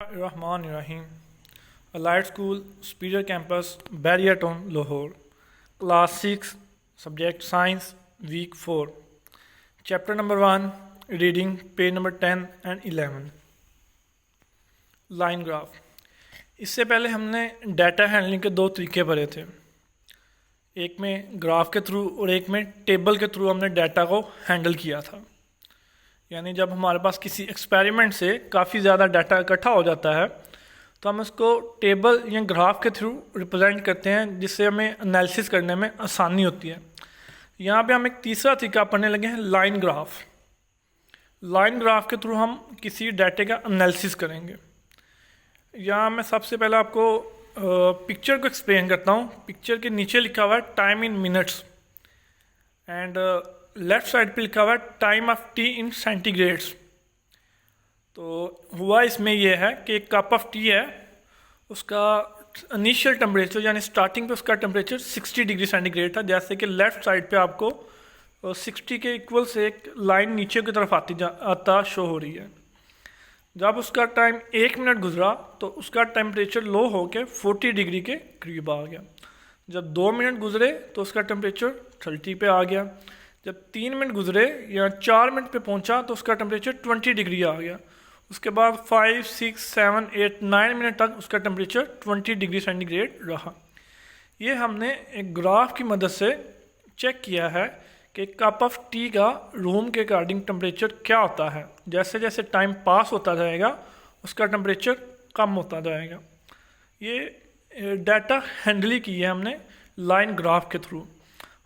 बिस्मिल्लाहिर्रहमानिर्रहीम। Allied School Superior Campus Bahria Town Lahore, class 6, subject science, week 4, chapter number 1, reading, page number 10 and 11। Line graph. इससे पहले हमने data handling के दो तरीके पढ़े थे, एक में ग्राफ के थ्रू और एक में टेबल के थ्रू हमने डाटा को हैंडल किया था। यानी जब हमारे पास किसी एक्सपेरिमेंट से काफ़ी ज़्यादा डाटा इकट्ठा हो जाता है तो हम उसको टेबल या ग्राफ के थ्रू रिप्रेजेंट करते हैं, जिससे हमें एनालिसिस करने में आसानी होती है। यहाँ पे हम एक तीसरा तरीका पढ़ने लगे हैं, लाइन ग्राफ। लाइन ग्राफ के थ्रू हम किसी डाटे का एनालिसिस करेंगे। यहाँ मैं सबसे पहले आपको पिक्चर को एक्सप्लेन करता हूँ। पिक्चर के नीचे लिखा हुआ है time in minutes and left side पे लिखा हुआ है time of T in centigrades. तो हुआ इसमें यह है कि एक कप ऑफ टी है, उसका इनिशियल टेम्परेचर यानी स्टार्टिंग पे उसका टेम्परेचर 60 डिग्री सेंटीग्रेड था। जैसे कि लेफ़्ट साइड पे आपको 60 के इक्वल से एक लाइन नीचे की तरफ आता शो हो रही है। जब उसका टाइम 1 मिनट गुजरा तो उसका टेम्परेचर लो होकर 40 डिग्री के करीब आ गया। जब 2 मिनट गुजरे तो उसका टेम्परेचर 30 पे आ गया। जब 3 मिनट गुजरे या 4 मिनट पे पहुंचा तो उसका टेम्परेचर 20 डिग्री आ गया। उसके बाद 5, 6, 7, 8, 9 मिनट तक उसका टेम्परेचर 20 डिग्री सेंटीग्रेड रहा। ये हमने एक ग्राफ की मदद से चेक किया है कि कप ऑफ टी का रूम के अकॉर्डिंग टेम्परेचर क्या होता है। जैसे जैसे टाइम पास होता जाएगा उसका टेम्परेचर कम होता जाएगा। ये डाटा हैंडल की है हमने लाइन ग्राफ के थ्रू।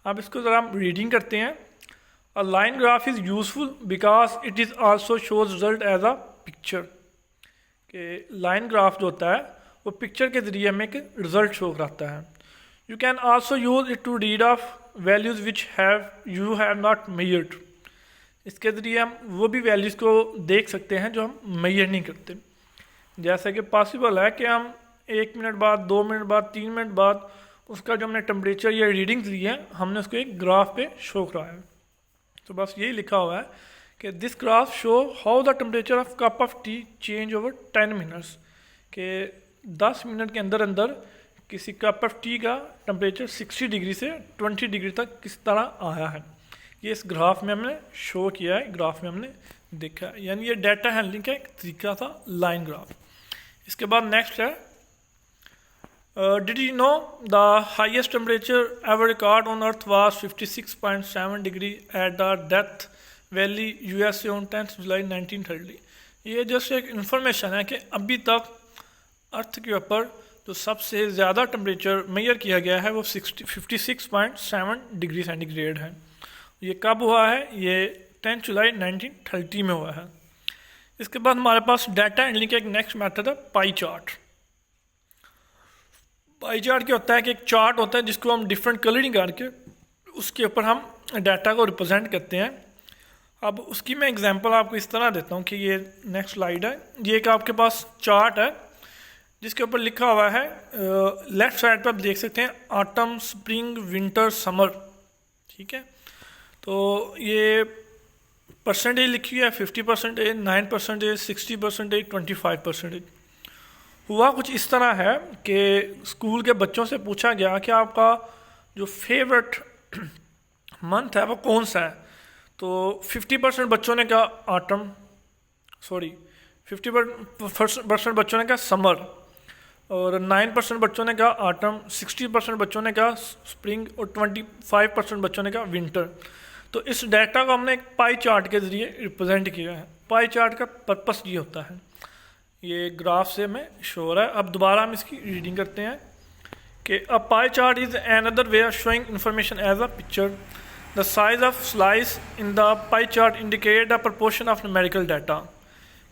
अब इसको ज़रा हम रीडिंग करते हैं। A line graph is useful because it is also shows result as a picture. कि लाइन ग्राफ जो होता है वो पिक्चर के ज़रिए हमें एक रिजल्ट शो कराता है। You can also use it to read off values which you have not measured. इसके ज़रिए हम वो भी वैल्यूज़ को देख सकते हैं जो हम मेजर नहीं करते। जैसे कि पॉसिबल है कि हम 1 मिनट बाद, 2 मिनट बाद, 3 मिनट बाद उसका जो हमने टेम्परेचर या रीडिंग्स ली है हमने उसको एक ग्राफ पे शो कराया है। तो बस यही लिखा हुआ है कि this graph show how the temperature of cup of T change over 10 minutes. के 10 मिनट के अंदर अंदर किसी कप ऑफ टी का टेम्परेचर 60 डिग्री से 20 डिग्री तक किस तरह आया है, ये इस ग्राफ में हमने शो किया है, ग्राफ में हमने देखा है। यानी ये डाटा हैंडलिंग का एक तरीका था, लाइन ग्राफ। इसके बाद नेक्स्ट है, did you know the highest temperature ever recorded on Earth was 56.7 degree at the Death Valley, USA on 10th July 1930। ये जस्ट एक इन्फॉर्मेशन है कि अभी तक अर्थ के ऊपर जो सबसे ज़्यादा टेम्परेचर मेजर किया गया है वो 56.7 डिग्री सेंटीग्रेड है। ये कब हुआ है? ये 10 जुलाई 1930 में हुआ है। इसके बाद हमारे पास डाटा हैंडलिंग का एक नेक्स्ट मेथड है, पाई चार्ट। पाई चार्ट क्या होता है कि एक चार्ट होता है जिसको हम डिफरेंट कलरिंग करके उसके ऊपर हम डाटा को रिप्रेजेंट करते हैं। अब उसकी मैं एग्जांपल आपको इस तरह देता हूँ कि ये नेक्स्ट स्लाइड है। ये एक आपके पास चार्ट है जिसके ऊपर लिखा हुआ है, लेफ्ट साइड पर आप देख सकते हैं ऑटम, स्प्रिंग, विंटर, समर। ठीक है, तो ये परसेंटेज लिखी है 50%, 9%, 60%, 25%। हुआ कुछ इस तरह है कि स्कूल के बच्चों से पूछा गया कि आपका जो फेवरेट मंथ है वो कौन सा है। तो 50% बच्चों ने कहा ऑटम, 50% बच्चों ने कहा समर, और 9% बच्चों ने कहा ऑटम, 60% बच्चों ने कहा स्प्रिंग और 25% बच्चों ने कहा विंटर। तो इस डाटा को हमने एक पाई चार्ट के ज़रिए रिप्रेजेंट किया है। पाई चार्ट का पर्पस ये होता है, ये ग्राफ से हमें शो हो रहा है। अब दोबारा हम इसकी रीडिंग करते हैं कि a pie chart is another way of showing information as a picture. The size of slice in the pie chart indicate the proportion of numerical data.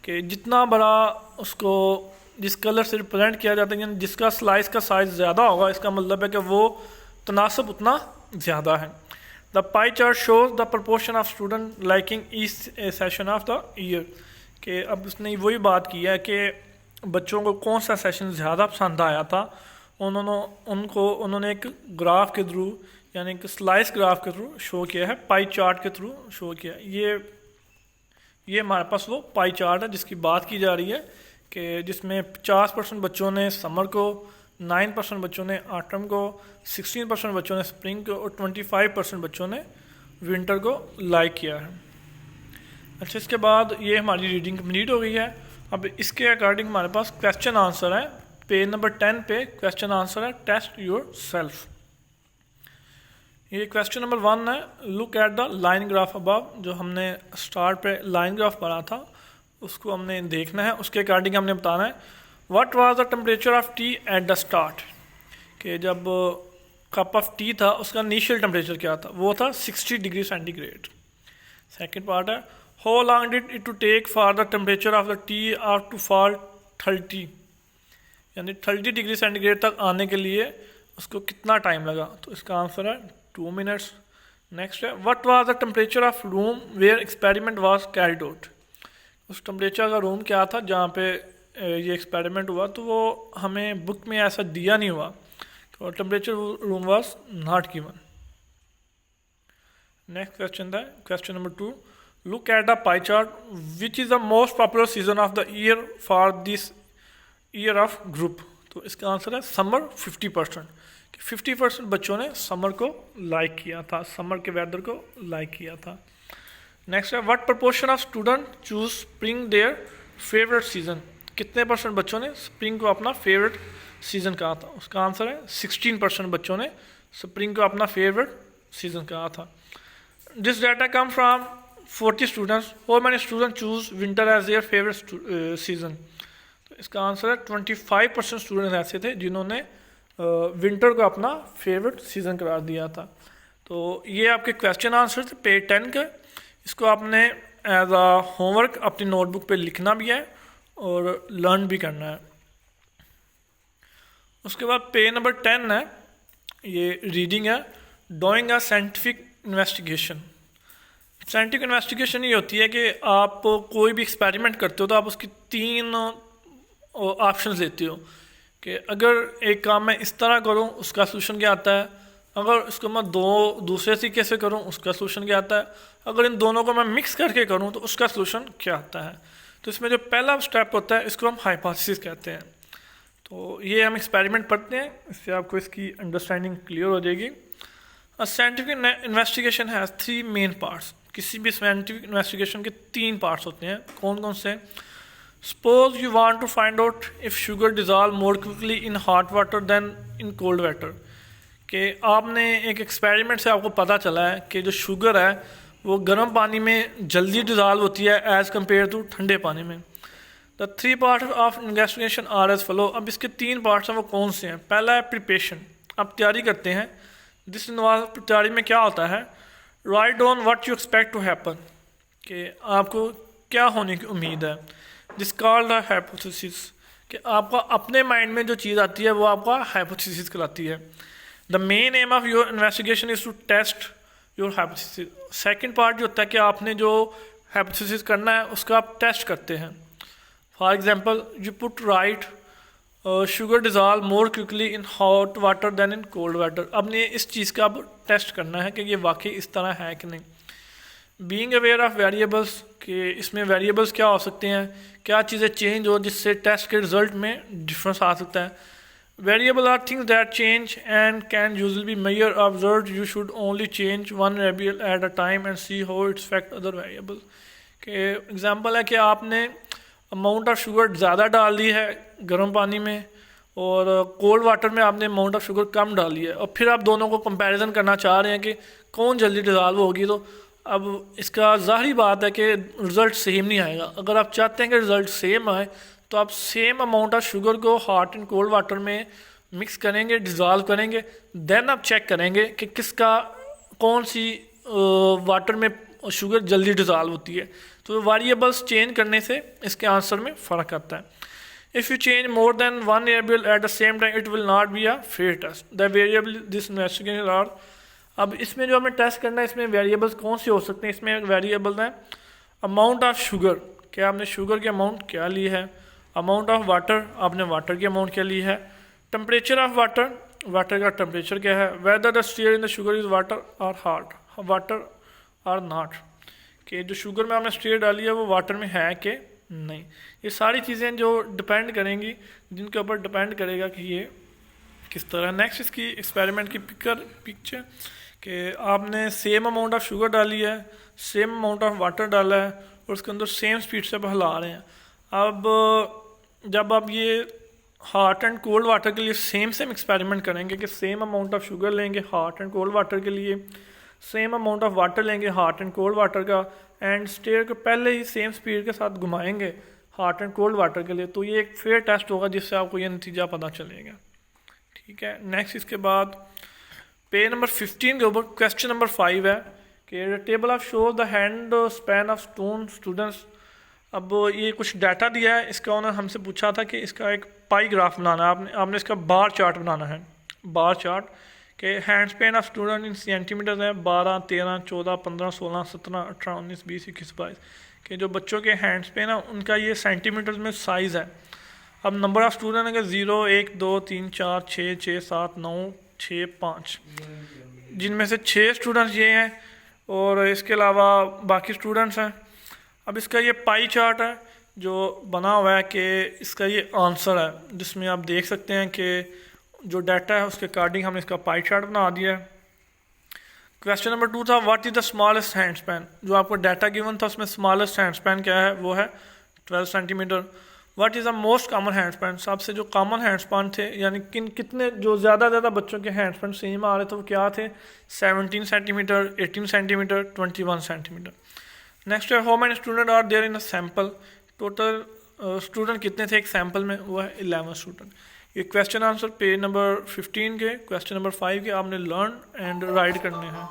कि जितना बड़ा उसको जिस कलर से रिप्रेजेंट किया जाता है, यानी जिसका स्लाइस का साइज़ ज़्यादा होगा, इसका मतलब है कि वो तनासब उतना ज़्यादा है। The pie chart shows the proportion of student liking each session of the year. कि अब उसने वही बात की है कि बच्चों को कौन सा सेशन ज़्यादा पसंद आया था, उन्होंने एक ग्राफ के थ्रू यानी कि स्लाइस ग्राफ के थ्रू शो किया है, पाई चार्ट के थ्रू शो किया है। ये हमारे पास वो पाई चार्ट है जिसकी बात की जा रही है कि जिसमें 50% बच्चों ने समर को, 9% बच्चों ने ऑटम को, 16% बच्चों ने स्प्रिंग को और 25% बच्चों ने विंटर को लाइक किया है। अच्छा, इसके बाद ये हमारी रीडिंग कंप्लीट हो गई है। अब इसके अकॉर्डिंग हमारे पास क्वेश्चन आंसर है। पेज नंबर 10 पे क्वेश्चन आंसर है, टेस्ट योर सेल्फ। ये क्वेश्चन नंबर 1 है, look at the line graph above. जो हमने स्टार्ट पे लाइन ग्राफ पढ़ा था उसको हमने देखना है, उसके अकॉर्डिंग हमने बताना है what was the temperature of T at the start. कि जब कप ऑफ टी था उसका इनिशियल टेम्परेचर क्या था, वो था 60 डिग्री सेंटीग्रेड। सेकेंड पार्ट है, how long did it to take for the temperature of the tea are to fall 30, यानी 30 डिग्री सेंटीग्रेड तक आने के लिए उसको कितना टाइम लगा। तो इसका आंसर है 2 मिनट्स। नेक्स्ट है, what was the temperature of room where experiment was carried out. उस टेम्परेचर का रूम क्या था जहाँ पे ये एक्सपेरिमेंट हुआ, तो वो हमें बुक में ऐसा दिया नहीं हुआ, तो temperature room was not given. Next question है question number 2, look at the pie chart which is the most popular season of the year for this year of group. तो इसका आंसर है समर 50%। 50% बच्चों ने समर को like किया था, summer के वेदर को लाइक किया था। नेक्स्ट है, what proportion of student choose spring there favourite season. कितने परसेंट बच्चों ने स्प्रिंग को अपना फेवरेट सीजन कहा था। उसका आंसर है 16% बच्चों ने स्प्रिंग को अपना फेवरेट सीजन कहा था। This data come from 40 students, how many student choose winter as their favourite season. तो इसका आंसर है 25% स्टूडेंट ऐसे थे जिन्होंने विंटर को अपना फेवरेट सीजन करार दिया था। तो ये आपके क्वेश्चन आंसर थे पेज 10 के। इसको आपने एज अ होमवर्क अपनी नोटबुक पे लिखना भी है और लर्न भी करना है। उसके बाद पेज नंबर 10 है, ये रीडिंग है, doing a scientific investigation. Scientific investigation ये होती है कि आप कोई भी एक्सपेरिमेंट करते हो तो आप उसकी 3 ऑप्शंस देते हो कि अगर एक काम मैं इस तरह करूं उसका सोल्यूशन क्या आता है, अगर इसको मैं दूसरे तरीके से करूं उसका सोल्यूशन क्या आता है, अगर इन दोनों को मैं मिक्स करके करूं तो उसका सोल्यूशन क्या आता है। तो इसमें जो पहला स्टेप होता है इसको हम हाइपोथेसिस कहते हैं। तो ये हम एक्सपेरिमेंट पढ़ते हैं, इससे आपको इसकी अंडरस्टैंडिंग क्लियर हो जाएगी। Scientific investigation has 3 main parts. किसी भी साइंटिफिक इन्वेस्टिगेशन के 3 पार्ट्स होते हैं। कौन कौन से? Suppose you want to find out if sugar dissolve more quickly in hot water than in cold water. कि आपने एक एक्सपेरिमेंट से आपको पता चला है कि जो शुगर है वो गर्म पानी में जल्दी डिजॉल्व होती है एज़ कम्पेयर टू ठंडे पानी में। The 3 part of investigation are as follow. अब इसके 3 पार्ट्स हैं, वो कौन से हैं? पहला है प्रिपरेशन, आप तैयारी करते हैं। दिस इन्वॉल्व, तैयारी में क्या होता है? Write down what you expect to happen, कि आपको क्या होने की उम्मीद है। दिस कॉल्ड द हाइपोथेसिस, कि आपका अपने माइंड में जो चीज़ आती है वो आपका हाइपोथेसिस कहलाती है। The main aim of your investigation is to test your hypothesis. Second part जो होता है कि आपने जो हाइपोथेसिस करना है उसका आप टेस्ट करते हैं। For example, you put right sugar dissolve more quickly in hot water than in cold water. अब ने इस चीज़ का अब टेस्ट करना है कि ये वाकई इस तरह है कि नहीं। बीइंग अवेयर ऑफ वेरिएबल्स, कि इसमें वेरिएबल्स क्या हो सकते हैं, क्या चीज़ें चेंज हो जिससे टेस्ट के रिजल्ट में डिफरेंस आ सकता है। Variable are things that change and can usually be measure observe. You should only change one variable at a time and see how its affect other variable. के example है कि आपने amount of sugar ज़्यादा डाल दी है गर्म पानी में और कोल्ड वाटर में आपने अमाउंट ऑफ शुगर कम डाली है, और फिर आप दोनों को कंपैरिजन करना चाह रहे हैं कि कौन जल्दी डिजॉल्व होगी। तो अब इसका ज़ाहिरी बात है कि रिज़ल्ट सेम नहीं आएगा। अगर आप चाहते हैं कि रिज़ल्ट सेम आए तो आप सेम अमाउंट ऑफ शुगर को हॉट एंड कोल्ड वाटर में मिक्स करेंगे, डिज़ॉल्व करेंगे, देन आप चेक करेंगे कि किसका कौन सी वाटर में शुगर जल्दी डिज़ॉल्व होती है। तो वेरिएबल्स चेंज करने से इसके आंसर में फ़र्क आता है। If you change more than one variable at the same time it will not be a fair test. The variable this investigation are. अब इसमें जो हमें टेस्ट करना है इसमें वेरिएबल्स कौन से हो सकते हैं? इसमें वेरिएबल हैं अमाउंट ऑफ शुगर, क्या आपने शुगर की अमाउंट क्या ली है। अमाउंट ऑफ वाटर, आपने वाटर की अमाउंट क्या ली है। टेम्परेचर ऑफ वाटर, वाटर का टेम्परेचर क्या है। Whether the stir in the sugar is water और हॉट, वाटर और नॉट, कि जो शुगर में आपने स्टेयर डाली है वो वाटर में है कि नहीं, ये सारी चीज़ें जो डिपेंड करेंगी, जिनके ऊपर डिपेंड करेगा कि ये किस तरह। नेक्स्ट इसकी एक्सपेरिमेंट की पिक्चर कि आपने सेम अमाउंट ऑफ शुगर डाली है, सेम अमाउंट ऑफ वाटर डाला है और उसके अंदर सेम स्पीड से आप हिला रहे हैं। अब जब आप ये हॉट एंड कोल्ड वाटर के लिए सेम एक्सपेरिमेंट करेंगे कि सेम अमाउंट ऑफ शुगर लेंगे हॉट एंड कोल्ड वाटर के लिए, सेम अमाउंट ऑफ वाटर लेंगे हॉट एंड कोल्ड वाटर का, एंड स्टेयर को पहले ही सेम स्पीड के साथ घुमाएंगे हॉट एंड कोल्ड वाटर के लिए, तो ये एक फेयर टेस्ट होगा जिससे आपको ये नतीजा पता चलेगा। ठीक है, नेक्स्ट इसके बाद पेज नंबर 15 के ऊपर क्वेश्चन नंबर 5 है कि table of show the hand span of students. अब ये कुछ डाटा दिया है, इसका उन्होंने हमसे पूछा था कि इसका एक पाई ग्राफ बनाना है, आपने इसका बार चार्ट बनाना है। बार चार्ट के hand span of student in centimetre है 12, 13, 14, 15, 16, 17, 18, 19, 20, 21, 22 के जो बच्चों के हैंड स्पैन है उनका ये सेंटीमीटर में साइज़ है। अब नंबर ऑफ स्टूडेंट है 0, 1, 2, 3, 4, 6, 6, 7, 9, 6, 5, जिनमें से 6 स्टूडेंट्स ये हैं और इसके अलावा बाकी स्टूडेंट्स हैं। अब इसका ये पाई चार्ट है जो बना हुआ है कि इसका ये आंसर है, जिसमें आप देख सकते हैं कि जो डाटा है उसके अकॉर्डिंग हमने इसका पाई चार्ट बना दिया है। क्वेश्चन नंबर 2 था what is the smallest hand span. जो आपको डाटा गिवन था उसमें स्मॉलेस्ट हैंड स्पैन क्या है, वो है 12 centimetre. What is the most common hand span, सबसे जो कॉमन हैंड स्पैन थे यानी कितने जो ज़्यादा बच्चों के हैंड स्पैन सेम आ रहे थे वो क्या थे, 17 सेंटीमीटर, 18 सेंटीमीटर, 21 सेंटीमीटर। नेक्स्ट है how many student are there in a sample, total student कितने थे एक सैम्पल में, वो है 11 स्टूडेंट। ये क्वेश्चन आंसर पेज नंबर 15 के क्वेश्चन नंबर 5 के आपने लर्न एंड राइट करने हैं।